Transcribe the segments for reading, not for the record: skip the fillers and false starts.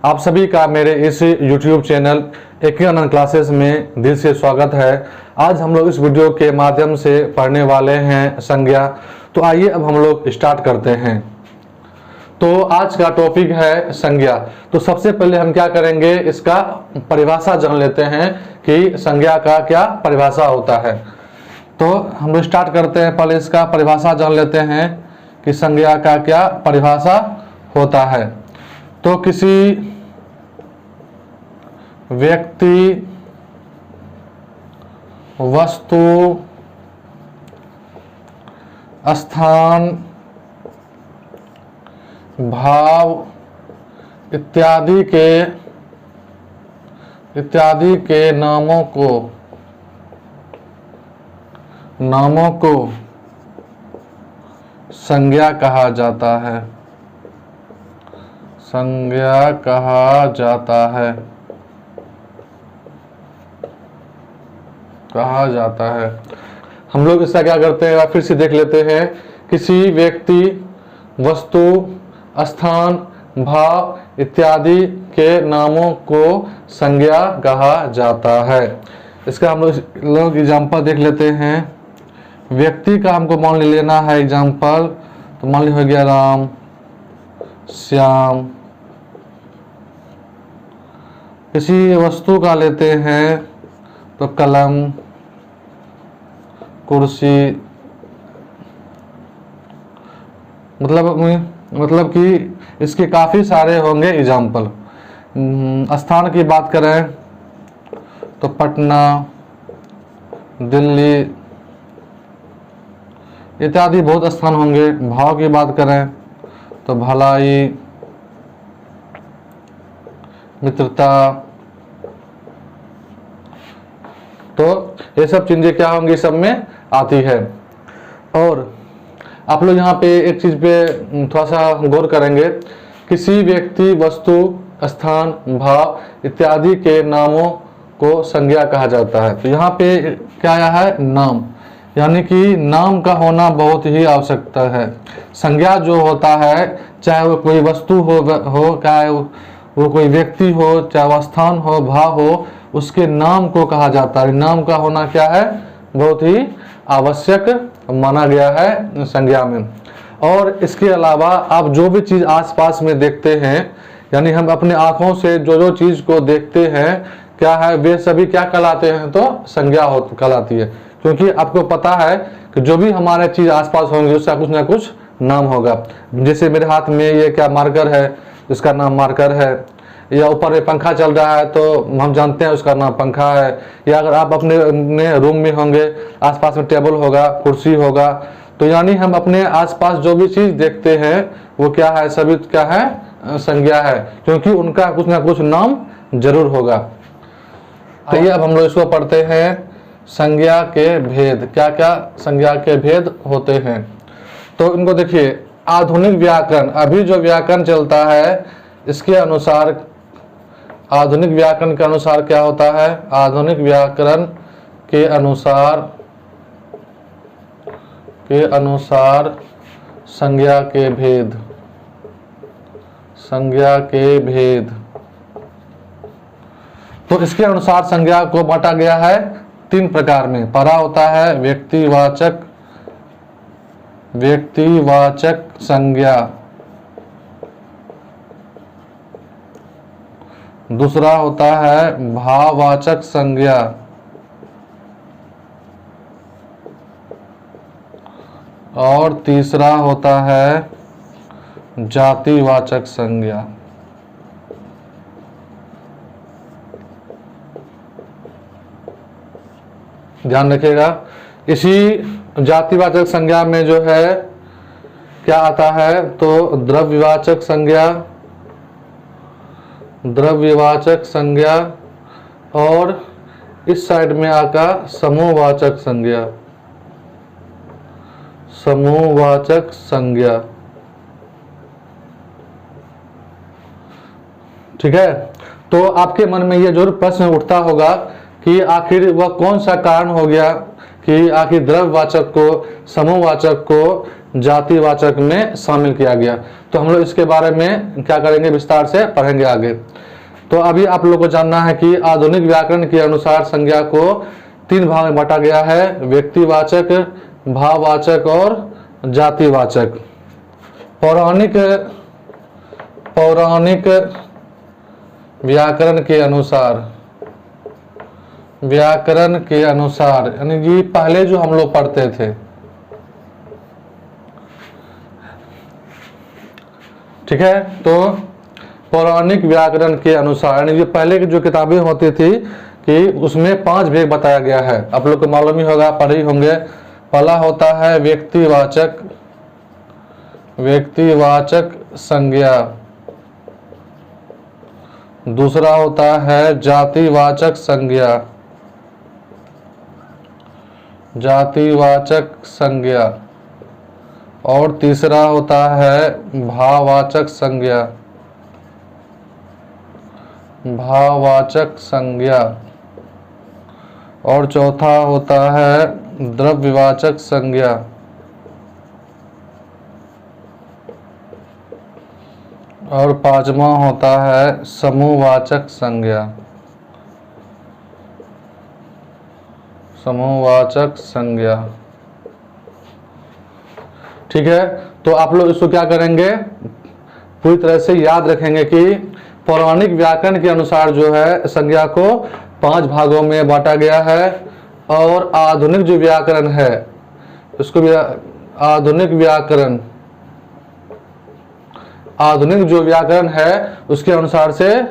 आप सभी का मेरे इस YouTube चैनल एके आनंद क्लासेस में दिल से स्वागत है। आज हम लोग इस वीडियो के माध्यम से पढ़ने वाले हैं संज्ञा। तो आइए अब हम लोग स्टार्ट करते हैं। तो आज का टॉपिक है संज्ञा। तो सबसे पहले हम क्या करेंगे, इसका परिभाषा जान लेते हैं कि संज्ञा का क्या परिभाषा होता है। तो हम लोग स्टार्ट करते हैं, पहले इसका परिभाषा जान लेते हैं कि संज्ञा का क्या परिभाषा होता है। तो किसी व्यक्ति, वस्तु, स्थान, भाव इत्यादि के नामों को संज्ञा कहा जाता है। संज्ञा कहा जाता है। हम लोग इसका क्या करते हैं, फिर से देख लेते हैं। किसी व्यक्ति, वस्तु, स्थान, भाव इत्यादि के नामों को संज्ञा कहा जाता है। इसका हम लोग एग्जाम्पल देख लेते हैं। व्यक्ति का हमको मान लेना है एग्जाम्पल, तो मान ली हो गया राम, श्याम। किसी वस्तु का लेते हैं तो कलम, कुर्सी, मतलब कि इसके काफ़ी सारे होंगे एग्जाम्पल। स्थान की बात करें तो पटना, दिल्ली इत्यादि बहुत स्थान होंगे। भाव की बात करें तो भलाई, मित्रता। तो ये सब चीजें क्या होंगी, सब में आती है। और आप लोग यहाँ पे एक चीज पे थोड़ा सा गौर करेंगे। किसी व्यक्ति, वस्तु, स्थान, भाव इत्यादि के नामों को संज्ञा कहा जाता है। तो यहाँ पे क्या आया है, नाम, यानी कि नाम का होना बहुत ही आवश्यकता है। संज्ञा जो होता है, चाहे वो कोई वस्तु हो चाहे वो कोई व्यक्ति हो, चाहे वो स्थान हो, भाव हो, उसके नाम को कहा जाता है। नाम का होना क्या है, बहुत ही आवश्यक माना गया है संज्ञा में। और इसके अलावा आप जो भी चीज़ आसपास में देखते हैं, यानी हम अपने आँखों से जो चीज़ को देखते हैं, क्या है, वे सभी क्या कहलाते हैं, तो संज्ञा कहलाती है। क्योंकि आपको पता है कि जो भी हमारे चीज़ आसपास होंगे उसका कुछ ना कुछ नाम होगा। जैसे मेरे हाथ में ये क्या मार्कर है, इसका नाम मार्कर है। या ऊपर पंखा चल रहा है तो हम जानते हैं उसका नाम पंखा है। या अगर आप अपने रूम में होंगे, आसपास में टेबल होगा, कुर्सी होगा, तो यानी हम अपने आसपास जो भी चीज़ देखते हैं वो क्या है, सभी क्या है, संज्ञा है। क्योंकि उनका कुछ ना कुछ नाम जरूर होगा। तो ये अब हम लोग इसको पढ़ते हैं, संज्ञा के भेद। क्या क्या संज्ञा के भेद होते हैं, तो इनको देखिए। आधुनिक व्याकरण, अभी जो व्याकरण चलता है इसके अनुसार, आधुनिक व्याकरण के अनुसार क्या होता है, आधुनिक व्याकरण के अनुसार संज्ञा के भेद। संज्ञा के भेद, तो इसके अनुसार संज्ञा को बांटा गया है 3 प्रकार में। पहला होता है व्यक्तिवाचक संज्ञा। दूसरा होता है भाववाचक संज्ञा। और तीसरा होता है जातिवाचक संज्ञा। ध्यान रखिएगा। इसी जातिवाचक संज्ञा में जो है क्या आता है, तो द्रव्यवाचक संज्ञा, और इस साइड में आका समूहवाचक संज्ञा। ठीक है। तो आपके मन में ये जरूर प्रश्न उठता होगा कि आखिर वह कौन सा कारण हो गया कि आखिर द्रव्यवाचक को, समूहवाचक को जातिवाचक में शामिल किया गया। तो हम लोग इसके बारे में क्या करेंगे, विस्तार से पढ़ेंगे आगे। तो अभी आप लोग को जानना है कि आधुनिक व्याकरण के अनुसार संज्ञा को 3 भाग में बांटा गया है, व्यक्तिवाचक, भाववाचक और जातिवाचक। पौराणिक व्याकरण के अनुसार यानी कि पहले जो हम लोग पढ़ते थे, ठीक है। तो पौराणिक व्याकरण के अनुसार यानी जो पहले की जो किताबें होती थी कि उसमें 5 भेद बताया गया है। आप लोग को मालूम ही होगा, पढ़े ही होंगे। पहला होता है व्यक्तिवाचक संज्ञा, दूसरा होता है जातिवाचक संज्ञा और तीसरा होता है भाववाचक संज्ञा और चौथा होता है द्रव्यवाचक संज्ञा। और 5वां होता है समूहवाचक संज्ञा। ठीक है। तो आप लोग इसको क्या करेंगे, पूरी तरह से याद रखेंगे कि पौराणिक व्याकरण के अनुसार जो है संज्ञा को 5 भागों में बांटा गया है और आधुनिक जो व्याकरण है उसको भी आधुनिक जो व्याकरण है उसके अनुसार से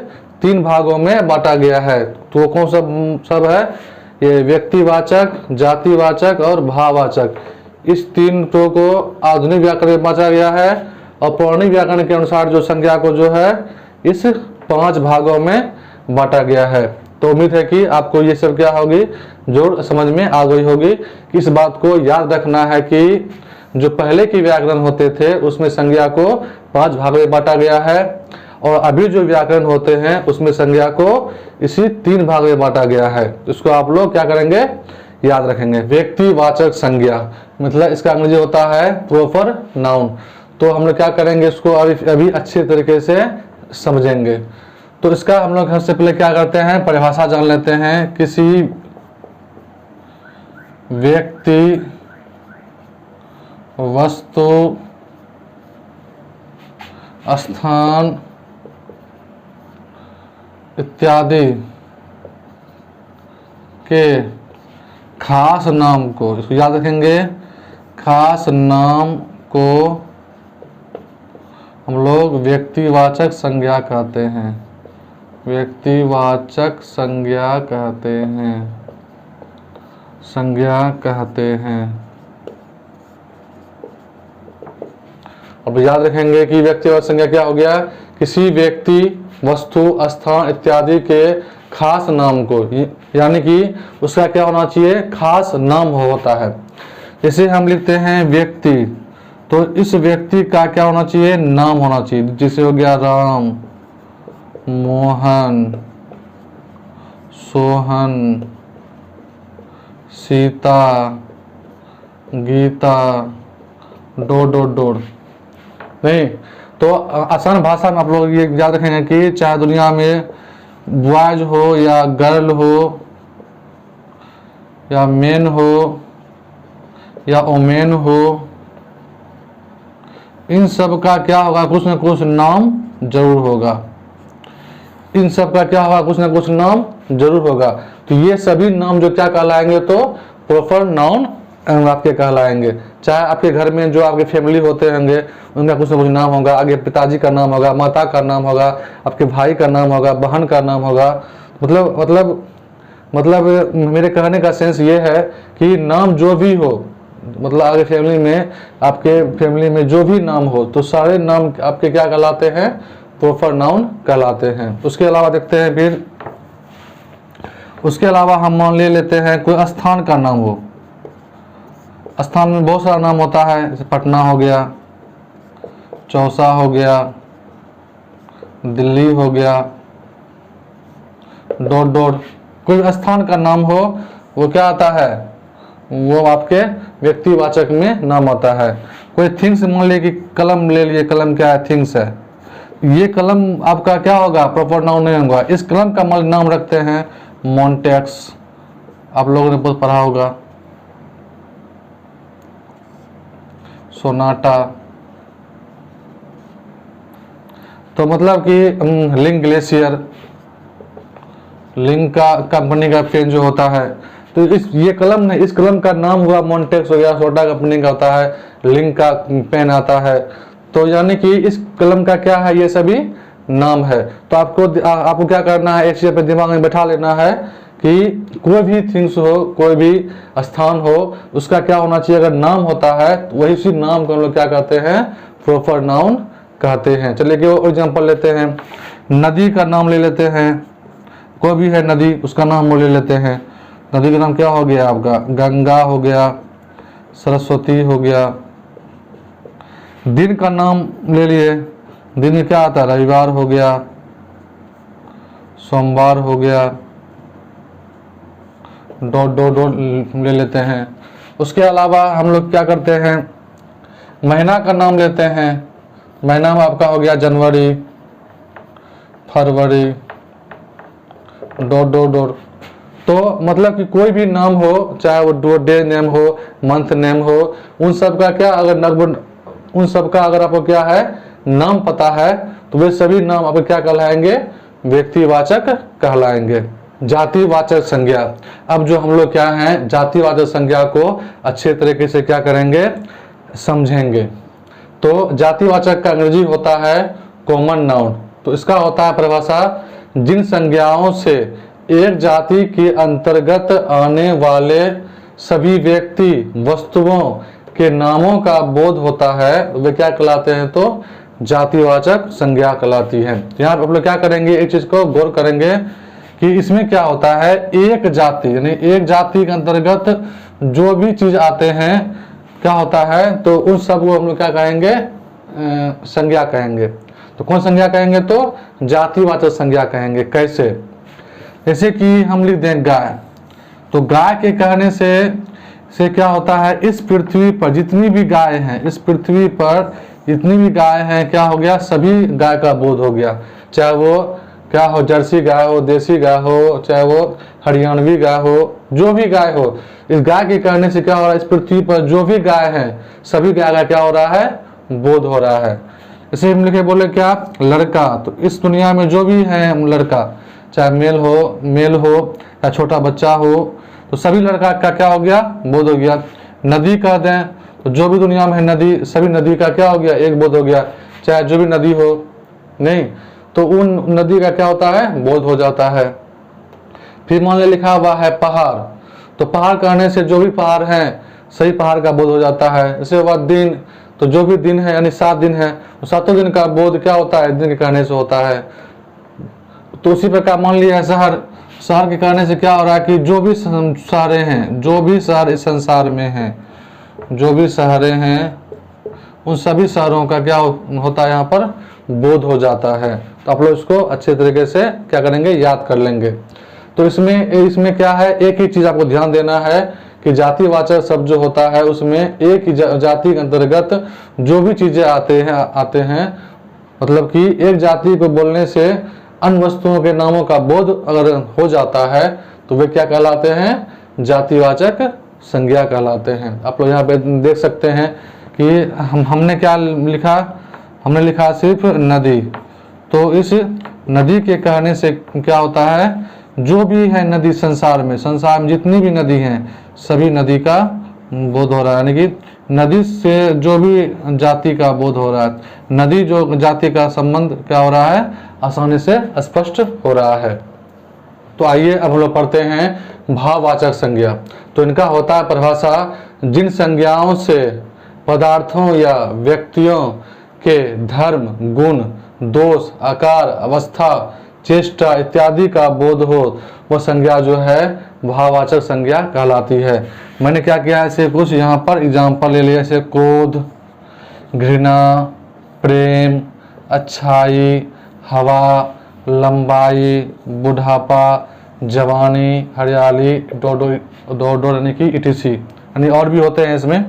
3 भागों में बांटा गया है। तो कौन सब है, ये व्यक्तिवाचक, जातिवाचक और भाववाचक। इस 3 को आधुनिक व्याकरण में बांटा गया है और पौराणिक व्याकरण के अनुसार जो संज्ञा को जो है इस 5 भागों में बांटा गया है। तो उम्मीद है कि आपको ये सब क्या होगी, जो समझ में आ गई होगी। इस बात को याद रखना है कि जो पहले के व्याकरण होते थे उसमें संज्ञा को 5 भागों में बांटा गया है और अभी जो व्याकरण होते हैं उसमें संज्ञा को इसी 3 भागों में बांटा गया है। इसको आप लोग क्या करेंगे, याद रखेंगे। व्यक्तिवाचक संज्ञा मतलब इसका अंग्रेजी होता है प्रॉपर नाउन। तो हम लोग क्या करेंगे, इसको अभी अच्छे तरीके से समझेंगे। तो इसका हम लोग सबसे पहले क्या करते हैं, परिभाषा जान लेते हैं। किसी व्यक्ति, वस्तु, स्थान इत्यादि के खास नाम को, इसको याद रखेंगे, खास नाम को हम लोग व्यक्तिवाचक संज्ञा कहते हैं। व्यक्तिवाचक संज्ञा कहते हैं। अब याद रखेंगे कि व्यक्तिवाचक संज्ञा क्या हो गया, किसी व्यक्ति, वस्तु, स्थान इत्यादि के खास नाम को, यानी कि उसका क्या होना चाहिए, खास नाम होता है। जैसे हम लिखते हैं व्यक्ति, तो इस व्यक्ति का क्या होना चाहिए, नाम होना चाहिए। जैसे हो गया राम, मोहन, सोहन, सीता, गीता, डोड नहीं। तो आसान भाषा में आप लोग ये याद रखेंगे कि चाहे दुनिया में बॉयज हो या गर्ल हो या मेन हो या ओमेन हो, इन सब का क्या होगा, कुछ न कुछ नाम जरूर होगा। इन सब का क्या होगा, कुछ न कुछ नाम जरूर होगा। तो ये सभी नाम जो क्या कहलाएंगे, तो प्रॉपर नाउन आपके कहलाएंगे। चाहे आपके घर में जो आपके फैमिली होते होंगे उनका कुछ न कुछ नाम होगा, आगे पिताजी का नाम होगा, माता का नाम होगा, आपके भाई का नाम होगा, बहन का नाम होगा। मतलब मेरे कहने का सेंस ये है कि नाम जो भी हो, मतलब आगे फैमिली में, आपके फैमिली में जो भी नाम हो, तो सारे नाम आपके क्या कहलाते हैं, प्रॉपर नाउन कहलाते हैं। उसके अलावा देखते हैं फिर, उसके अलावा हम मान लेते हैं कोई स्थान का नाम हो। स्थान में बहुत सारा नाम होता है, जैसे पटना हो गया, चौसा हो गया, दिल्ली हो गया, डोड। कोई स्थान का नाम हो वो क्या आता है, वो आपके व्यक्तिवाचक में नाम आता है। कोई थिंग्स मान लीजिए कि कलम ले लिए, कलम क्या है? थिंग्स है। ये कलम आपका क्या होगा? प्रॉपर नाउन नहीं होगा। इस कलम का नाम रखते हैं मॉन्टेक्स। आप लोगों ने बहुत पढ़ा होगा। सोनाटा, तो मतलब कि लिंक ग्लेशियर, लिंक का कंपनी का पेन जो होता है, तो ये कलम नहीं, इस कलम का नाम हुआ मॉन्टेक्स हो गया। सोटा कंपनी का होता है, लिंक का पेन आता है। तो यानी कि इस कलम का क्या है? ये सभी नाम है। तो आपको क्या करना है? एक चीज पे दिमाग में बैठा लेना है कि कोई भी थिंग्स हो, कोई भी स्थान हो, उसका क्या होना चाहिए? अगर नाम होता है तो वही उसी नाम को हम लोग क्या कहते हैं? प्रॉपर नाउन कहते हैं। चलिए कि एग्जांपल लेते हैं। नदी का नाम ले लेते हैं। कोई भी है नदी, उसका नाम वो ले लेते हैं। नदी का नाम क्या हो गया आपका? गंगा हो गया, सरस्वती हो गया। दिन का नाम ले लिए, दिन में क्या आता है? रविवार हो गया, सोमवार हो गया, डॉट डॉट डॉट ले लेते हैं। उसके अलावा हम लोग क्या करते हैं? महीना का नाम लेते हैं। महीना में आपका हो गया जनवरी, फरवरी, डॉट डॉट डॉट। तो मतलब कि कोई भी नाम हो, चाहे वो डे नेम हो, मंथ नेम हो, उन सब का क्या उन सब का अगर आपको क्या है? नाम पता है, तो वे सभी नाम आपको क्या कहलाएंगे? व्यक्तिवाचक कहलाएंगे। जातिवाचक संज्ञा। अब जो हम लोग क्या है, जातिवाचक संज्ञा को अच्छे तरीके से क्या करेंगे? समझेंगे। तो जातिवाचक का अंग्रेजी होता है कॉमन नाउन। तो इसका होता है परिभाषा, जिन संज्ञाओं से एक जाति के अंतर्गत आने वाले सभी व्यक्ति वस्तुओं के नामों का बोध होता है, वे क्या कहलाते हैं? तो जातिवाचक संज्ञा कहलाती है। यहाँ पे हम लोग क्या करेंगे? एक चीज को गौर करेंगे कि इसमें क्या होता है? एक जाति, यानी एक जाति के अंतर्गत जो भी चीज आते हैं क्या होता है? तो उन सब को हम लोग क्या कहेंगे? संज्ञा कहेंगे। तो कौन संज्ञा कहेंगे? तो जातिवाचक संज्ञा कहेंगे। कैसे? जैसे कि हम लिख दें गाय, तो गाय के कहने से क्या होता है? इस पृथ्वी पर जितनी भी गाय हैं, इस पृथ्वी पर जितनी भी गाय हैं, क्या हो गया? सभी गाय का बोध हो गया। चाहे वो क्या हो? जर्सी गाय हो, देसी गाय हो, चाहे वो हरियाणवी गाय हो, जो भी गाय हो, इस गाय के कहने से क्या हो रहा है? इस पृथ्वी पर जो भी गाय हैं, सभी गाय का क्या हो रहा है? बोध हो रहा है। इसे हम लिखे बोले क्या? लड़का। तो इस दुनिया में जो भी है लड़का, चाहे मेल हो या छोटा बच्चा हो, तो सभी लड़का का क्या हो गया? बोध हो गया। नदी कह दें तो जो भी दुनिया में है नदी, सभी नदी का क्या हो गया? एक बोध हो गया। चाहे जो भी नदी हो, नहीं तो उन नदी का क्या होता है? बोध हो जाता है। फिर मान ले लिखा हुआ है पहाड़, तो पहाड़ कहने से जो भी पहाड़ हैं, सही पहाड़ का बोध हो जाता है। इसके बाद दिन, तो जो भी दिन है, यानी 7 दिन है, तो 7 दिन का बोध क्या होता है? दिन के कहने से होता है। तो उसी प्रकार मान लिया है शहर, शहर के कहने से क्या हो रहा है? कि जो भी शहरें हैं, जो भी शहर इस संसार में हैं, जो भी शहरें हैं, उन सभी शहरों का क्या होता है? यहाँ पर बोध हो जाता है। तो आप लोग इसको अच्छे तरीके से क्या करेंगे? याद कर लेंगे। तो इसमें क्या है? एक ही चीज आपको ध्यान देना है कि जातिवाचक शब्द जो होता है, उसमें एक ही जाति के अंतर्गत जो भी चीजें आते हैं, मतलब कि एक जाति को बोलने से अन्य वस्तुओं के नामों का बोध अगर हो जाता है, तो वे क्या कहलाते हैं? जातिवाचक संज्ञा कहलाते हैं। आप लोग यहाँ पे देख सकते हैं कि हमने क्या लिखा? हमने लिखा सिर्फ नदी। तो इस नदी के कहने से क्या होता है? जो भी है नदी संसार में जितनी भी नदी हैं, सभी नदी का बोध हो रहा है। यानी कि नदी से जो भी जाति का बोध हो रहा है, नदी जो जाति का संबंध क्या हो रहा है? आसानी से स्पष्ट हो रहा है। तो आइए अब हम लोग पढ़ते हैं भाववाचक संज्ञा। तो इनका होता है परिभाषा, जिन संज्ञाओं से पदार्थों या व्यक्तियों के धर्म, गुण, दोष, आकार, अवस्था, चेष्टा इत्यादि का बोध हो, वह संज्ञा जो है भाववाचक संज्ञा कहलाती है। मैंने क्या किया है? ऐसे कुछ यहाँ पर एग्जाम्पल ले लिया, जैसे क्रोध, घृणा, प्रेम, अच्छाई, हवा, लंबाई, बुढ़ापा, जवानी, हरियाली, डोडो यानी कि ETC, यानी और भी होते हैं इसमें।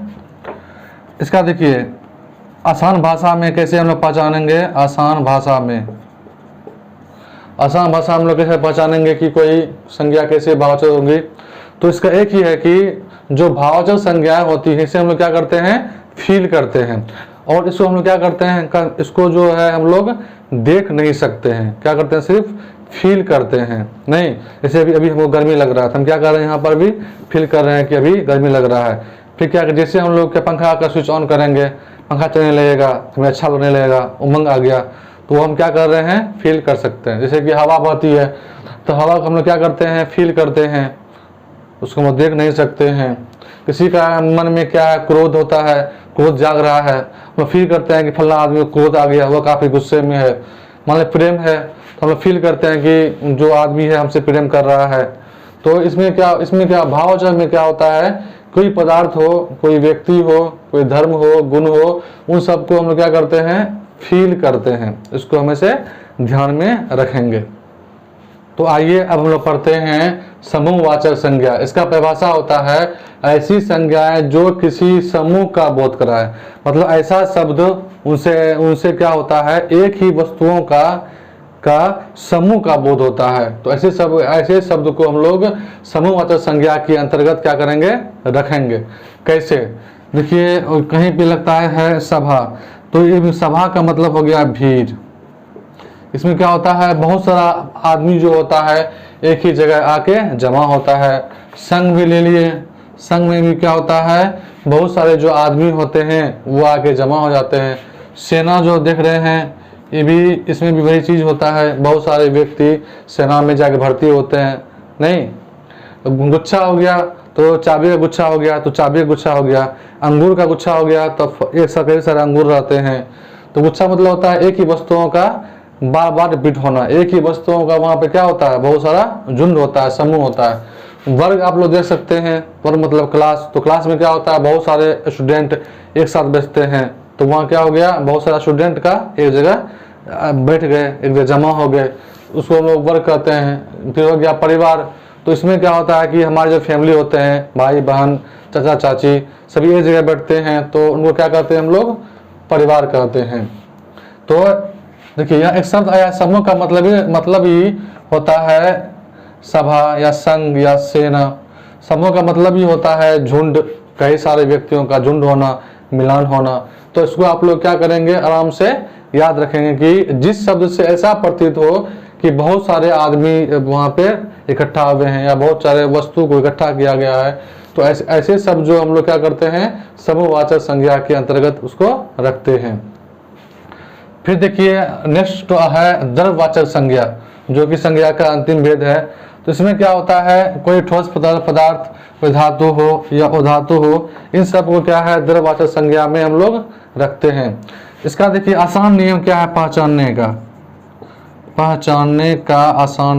इसका देखिए आसान भाषा में कैसे हम लोग पहचानेंगे, आसान भाषा में हम लोग कैसे पहचानेंगे कि कोई संज्ञा कैसे भाववाचक होगी। तो इसका एक ही है कि जो भाववाचक संज्ञाएं होती है इसे हम लोग क्या करते हैं, फील करते हैं। और इसको हम लोग क्या करते हैं, इसको जो है हम लोग देख नहीं सकते हैं, क्या करते हैं, सिर्फ फील करते हैं। नहीं, जैसे अभी हमको गर्मी लग रहा है, हम क्या कर रहे हैं, यहाँ पर भी फील कर रहे हैं कि अभी गर्मी लग रहा है। फिर क्या, जैसे हम लोग क्या पंखा का स्विच ऑन करेंगे, पंखा चलने लगेगा, हमें अच्छा लगने लगेगा, उमंग आ गया, तो हम क्या कर रहे हैं, फील कर सकते हैं। जैसे कि हवा बहती है तो हवा को हम लोग क्या करते हैं, फील करते हैं, उसको हम देख नहीं सकते हैं। किसी का मन में क्या है, क्रोध होता है, क्रोध जाग रहा है, हम फील करते हैं कि फल्ला आदमी को क्रोध आ गया, वह काफ़ी गुस्से में है। मान लो प्रेम है तो हम लोग फील करते हैं कि जो आदमी है हमसे प्रेम कर रहा है। तो इसमें क्या भाववाचक में क्या होता है, कोई पदार्थ हो, कोई व्यक्ति हो, कोई धर्म हो, गुण हो, उन सबको हम लोग क्या करते हैं, फील करते हैं। इसको हमेशा ध्यान में रखेंगे। तो आइए अब हम लोग पढ़ते हैं समूहवाचक संज्ञा। इसका परिभाषा होता है ऐसी संज्ञाएं जो किसी समूह का बोध कराए। मतलब ऐसा शब्द उनसे क्या होता है, एक ही वस्तुओं का समूह का बोध होता है। तो ऐसे शब्द को हम लोग समूहवाचक संज्ञा के अंतर्गत क्या करेंगे, रखेंगे। कैसे, देखिए कहीं पे लगता है सभा, तो ये सभा का मतलब हो गया भीड़। इसमें क्या होता है, बहुत सारा आदमी जो होता है एक ही जगह आके जमा होता है। संघ भी ले लिए, संघ में भी क्या होता है, बहुत सारे जो आदमी होते हैं वो आके जमा हो जाते हैं। सेना जो देख रहे हैं ये भी, इसमें भी वही चीज़ होता है, बहुत सारे व्यक्ति सेना में जाके भर्ती होते हैं। नहीं, गुच्छा हो गया तो चाबी का गुच्छा हो गया, तो चाबी का गुच्छा हो गया। अंगूर का गुच्छा हो गया तो एक साथ कई सारे अंगूर रहते हैं। तो गुच्छा मतलब होता है एक ही वस्तुओं का बार बार रिपीट होना, एक ही वस्तुओं का वहाँ पे क्या होता है, बहुत सारा झुंड होता है, समूह होता है। वर्ग आप लोग देख सकते हैं, वर्ग मतलब क्लास। तो क्लास में क्या होता है, बहुत सारे स्टूडेंट एक साथ बैठते हैं। तो वहाँ क्या हो गया, बहुत सारा स्टूडेंट का एक जगह बैठ गए, एक जगह जमा हो गए, उसको हम लोग वर्ग कहते हैं। फिर हो गया परिवार। तो इसमें क्या होता है कि हमारे जो फैमिली होते हैं, भाई बहन, चाचा चाची, सभी एक जगह बैठते हैं, तो उनको क्या कहते हैं, हम लोग परिवार कहते हैं। तो देखिए यहाँ एक शब्द आया, समूह का मतलब ही होता है सभा या संघ या सेना। समूह का मतलब ही होता है झुंड, कई सारे व्यक्तियों का झुंड होना, मिलान होना। तो इसको आप लोग क्या करेंगे, आराम से याद रखेंगे कि जिस शब्द से ऐसा प्रतीत हो कि बहुत सारे आदमी वहाँ पे इकट्ठा हुए हैं या बहुत सारे वस्तु को इकट्ठा किया गया है, तो ऐसे शब्द जो हम लोग क्या करते हैं, समूहवाचक संज्ञा के अंतर्गत उसको रखते हैं। फिर देखिए नेक्स्ट है द्रव्यवाचक संज्ञा, जो कि संज्ञा का अंतिम भेद है। तो इसमें क्या होता है, कोई ठोस पदार्थ, कोई धातु हो या अधातु हो, इन सब को क्या है, द्रव्यवाचक संज्ञा में हम लोग रखते हैं। इसका देखिए आसान नियम क्या है, पहचानने का आसान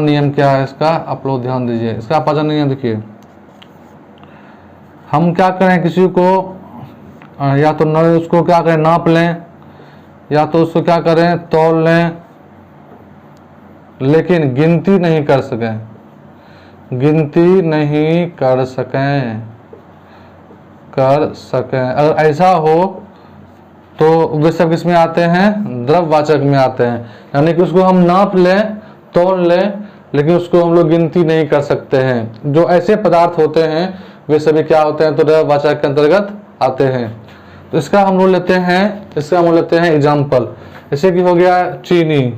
नियम क्या है इसका, आप लोग ध्यान दीजिए। इसका पहचान नियम देखिए, हम क्या करें, किसी को या तो उसको क्या करें, नाप लें, या तो उसको क्या करें, तौल लें, लेकिन गिनती नहीं कर सकें। अगर ऐसा हो तो वे सब किसमें आते हैं, द्रव्यवाचक में आते हैं। यानी कि उसको हम नाप लें, तौल लें, लेकिन उसको हम लोग गिनती नहीं कर सकते हैं। जो ऐसे पदार्थ होते हैं वे सभी क्या होते हैं, तो द्रव्यवाचक के अंतर्गत आते हैं। तो इसका हम लोग लेते हैं एग्जाम्पल। जैसे कि हो गया चीनी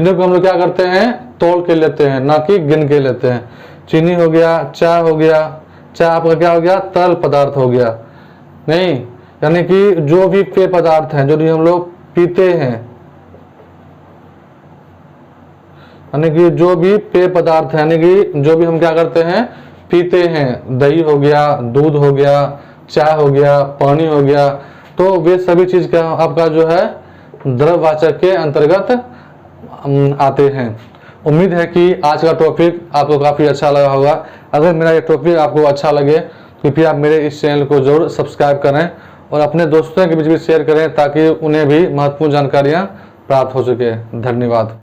को हम लोग क्या करते हैं, तोल के लेते हैं, ना कि गिन के लेते हैं। चीनी हो गया, चाय हो गया, चाय आपका क्या हो गया, तरल पदार्थ हो गया। नहीं, यानी कि जो भी पेय पदार्थ हैं, जो भी हम लोग पीते हैं, यानी कि जो भी पेय पदार्थ है, यानी कि जो भी हम क्या करते हैं, पीते हैं, दही हो गया, दूध हो गया, चाय हो गया, पानी हो गया, तो वे सभी चीज का आपका जो है द्रव्यवाचक के अंतर्गत आते हैं। उम्मीद है कि आज का टॉपिक आपको काफ़ी अच्छा लगा होगा। अगर मेरा ये टॉपिक आपको अच्छा लगे तो कृपया आप मेरे इस चैनल को जरूर सब्सक्राइब करें और अपने दोस्तों के बीच भी शेयर करें, ताकि उन्हें भी महत्वपूर्ण जानकारियाँ प्राप्त हो सके। धन्यवाद।